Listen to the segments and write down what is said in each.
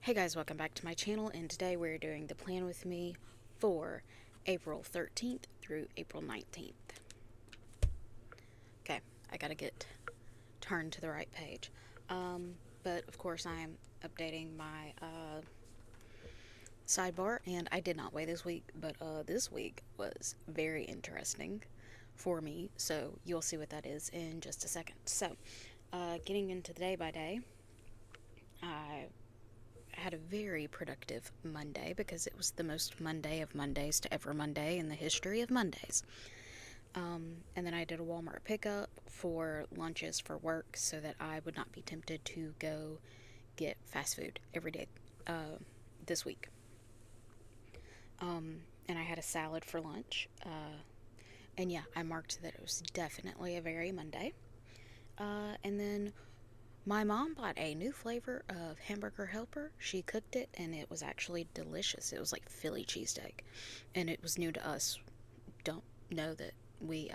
Hey guys, welcome back to my channel, and today we're doing the plan with me for April 13th through April 19th. Okay, I gotta get turned to the right page. But of course I am updating my sidebar, and I did not weigh this week, but this week was very interesting for me, so you'll see what that is in just a second. So, getting into the day by day, I had a very productive Monday because it was the most Monday of Mondays to ever Monday in the history of Mondays. And then I did a Walmart pickup for lunches for work so that I would not be tempted to go get fast food every day this week. And I had a salad for lunch. And yeah, I marked that it was definitely a very Monday. And then my mom bought a new flavor of hamburger helper. She cooked it and it was actually delicious. It was like Philly cheesesteak. And it was new to us. Don't know that we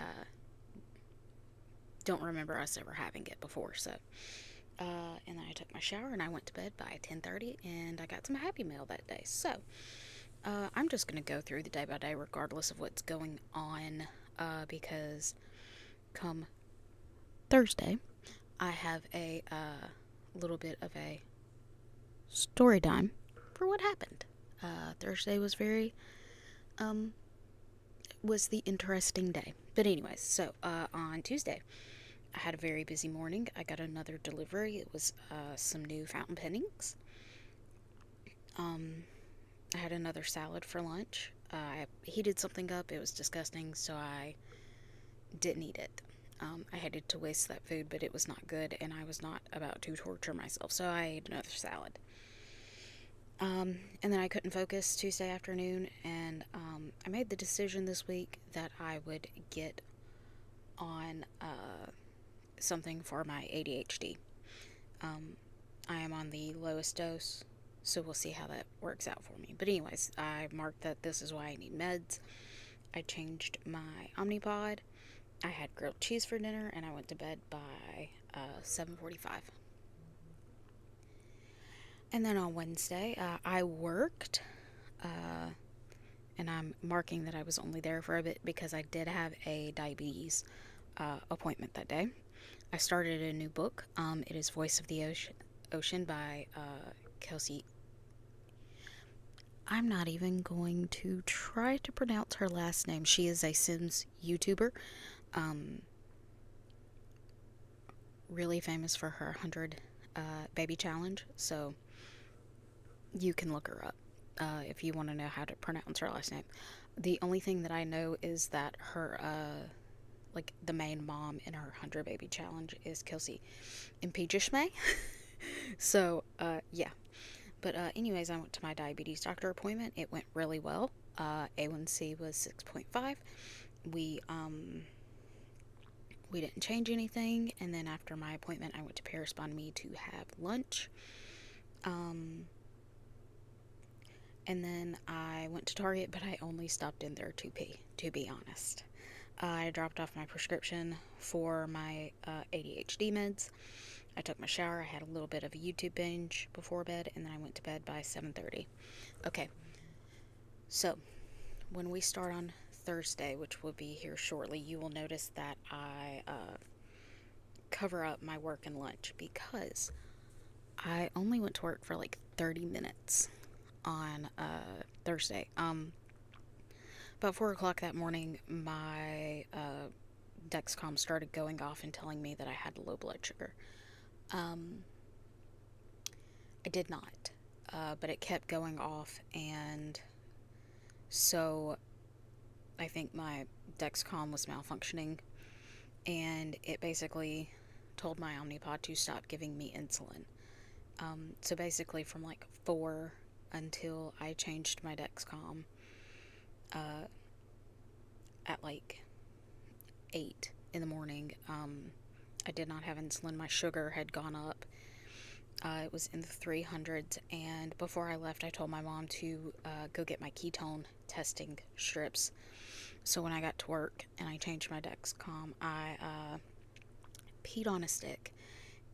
don't remember us ever having it before. So and then I took my shower and I went to bed by 10:30 and I got some Happy Meal that day. So I'm just going to go through the day by day regardless of what's going on because come Thursday I have a little bit of a story time for what happened. Thursday was was the interesting day. But anyways, so on Tuesday, I had a very busy morning. I got another delivery. It was some new fountain pennings. Um, I had another salad for lunch. I heated something up. It was disgusting, so I didn't eat it. I hated to waste that food, but it was not good, and I was not about to torture myself, so I ate another salad. And then I couldn't focus Tuesday afternoon, and I made the decision this week that I would get on something for my ADHD. Um, I am on the lowest dose, so we'll see how that works out for me. But anyways, I marked that this is why I need meds. I changed my Omnipod. I had grilled cheese for dinner, and I went to bed by 7:45. And then on Wednesday, I worked, uh, and I'm marking that I was only there for a bit because I did have a diabetes appointment that day. I started a new book. It is Voice of the Ocean by Kelsey. I'm not even going to try to pronounce her last name. She is a Sims YouTuber, um, really famous for her 100 baby challenge. So you can look her up if you want to know how to pronounce her last name. The only thing that I know is that her, like the main mom in her 100 baby challenge is Kelsey Impijishme. So, yeah. But, anyways, I went to my diabetes doctor appointment. It went really well. A1C was 6.5. We, um, we didn't change anything. And then after my appointment, I went to Paris Bon Me to have lunch. Um, and then I went to Target, but I only stopped in there to be honest. I dropped off my prescription for my ADHD meds. I took my shower. I had a little bit of a YouTube binge before bed, and then I went to bed by 7:30. Okay, so when we start on Thursday, which will be here shortly, you will notice that I cover up my work and lunch because I only went to work for like 30 minutes on Thursday. About 4 o'clock that morning, my Dexcom started going off and telling me that I had low blood sugar. Um, I did not, but it kept going off, and so I think my Dexcom was malfunctioning, and it basically told my Omnipod to stop giving me insulin. So basically, from like 4 until I changed my Dexcom uh, at like 8 in the morning, I did not have insulin. My sugar had gone up. It was in the 300s, and before I left, I told my mom to go get my ketone testing strips. So when I got to work and I changed my Dexcom, I peed on a stick,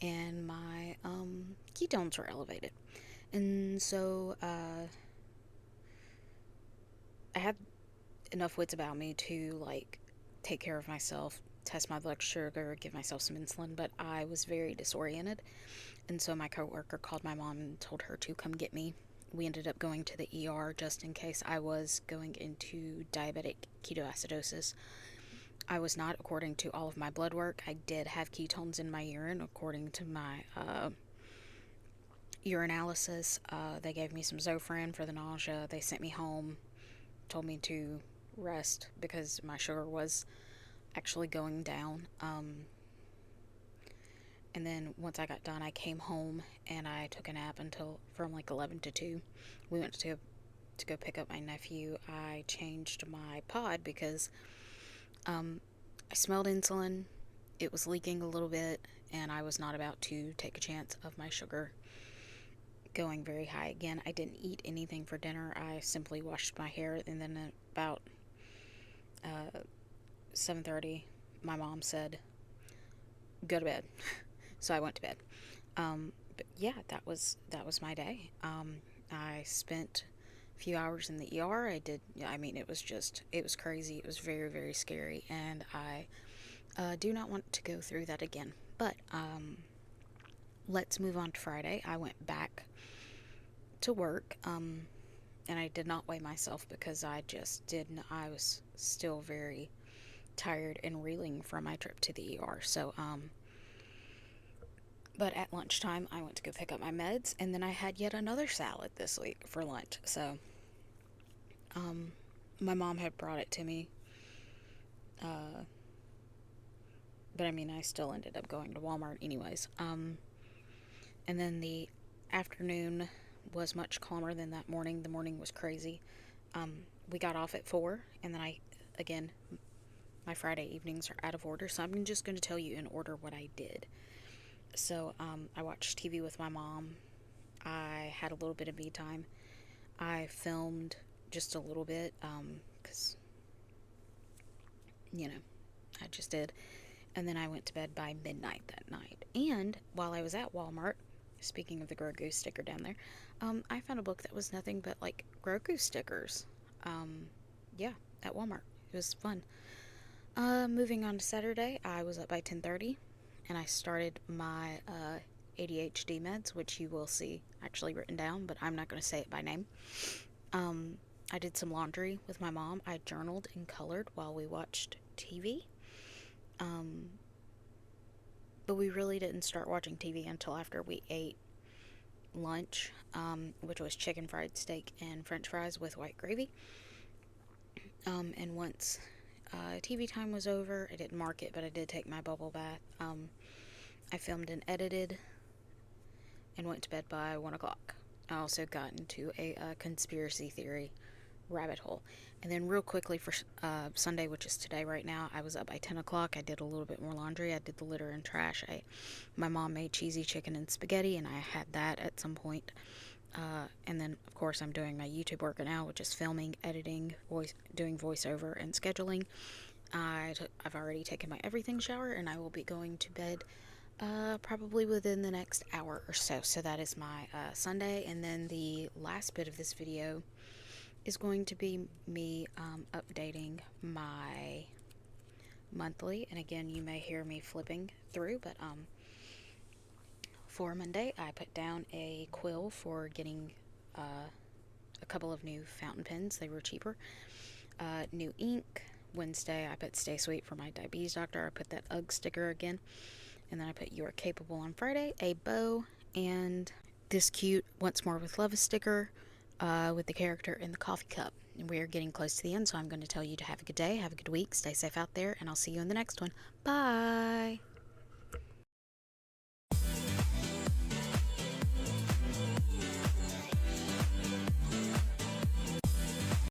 and my ketones were elevated. And so I had enough wits about me to like take care of myself, test my blood sugar, give myself some insulin, but I was very disoriented. And so my coworker called my mom and told her to come get me. We ended up going to the ER just in case I was going into diabetic ketoacidosis. I was not, according to all of my blood work. I did have ketones in my urine, according to my urinalysis. They gave me some Zofran for the nausea. They sent me home, told me to rest because my sugar was actually going down. And then once I got done, I came home and I took a nap until from like 11 to 2. We went to go pick up my nephew. I changed my pod because I smelled insulin. It was leaking a little bit, and I was not about to take a chance of my sugar going very high again. I didn't eat anything for dinner. I simply washed my hair, and then at about 7:30, my mom said, "Go to bed." So I went to bed. But yeah, that was my day. I spent a few hours in the ER. I did. I mean, it was crazy. It was very, very scary, and I do not want to go through that again. But let's move on to Friday. I went back to work, and I did not weigh myself because I just didn't. I was still very tired and reeling from my trip to the ER. So, but at lunchtime, I went to go pick up my meds, and then I had yet another salad this week for lunch. So, my mom had brought it to me, uh, but I mean, I still ended up going to Walmart anyways. And then the afternoon was much calmer than that morning. The morning was crazy. We got off at 4, and then again, my Friday evenings are out of order, so I'm just going to tell you in order what I did. So, I watched TV with my mom. I had a little bit of me time. I filmed just a little bit, because, you know, I just did. And then I went to bed by midnight that night. And while I was at Walmart, speaking of the Grogu sticker down there, I found a book that was nothing but like Grogu stickers. Um, yeah, at Walmart. It was fun. Moving on to Saturday, I was up by 10:30, and I started my ADHD meds, which you will see actually written down, but I'm not going to say it by name. Um, I did some laundry with my mom. I journaled and colored while we watched TV. Um, but we really didn't start watching TV until after we ate lunch, which was chicken fried steak and french fries with white gravy. And once TV time was over, I didn't mark it, but I did take my bubble bath. I filmed and edited and went to bed by 1 o'clock. I also got into a conspiracy theory rabbit hole. And then, real quickly, for Sunday, which is today right now, I was up by 10 o'clock. I did a little bit more laundry. I did the litter and trash. My mom made cheesy chicken and spaghetti, and I had that at some point. And then, of course, I'm doing my YouTube work now, which is filming, editing, doing voiceover, and scheduling. I've already taken my everything shower, and I will be going to bed probably within the next hour or so. So that is my Sunday. And then the last bit of this video is going to be me updating my monthly. And again, you may hear me flipping through, but for Monday, I put down a quill for getting a couple of new fountain pens. They were cheaper. New ink. Wednesday, I put Stay Sweet for my diabetes doctor. I put that UGG sticker again. And then I put You Are Capable on Friday, a bow, and this cute Once More with Love sticker with the character in the coffee cup. And we are getting close to the end, so I'm going to tell you to have a good day, have a good week, stay safe out there, and I'll see you in the next one. Bye!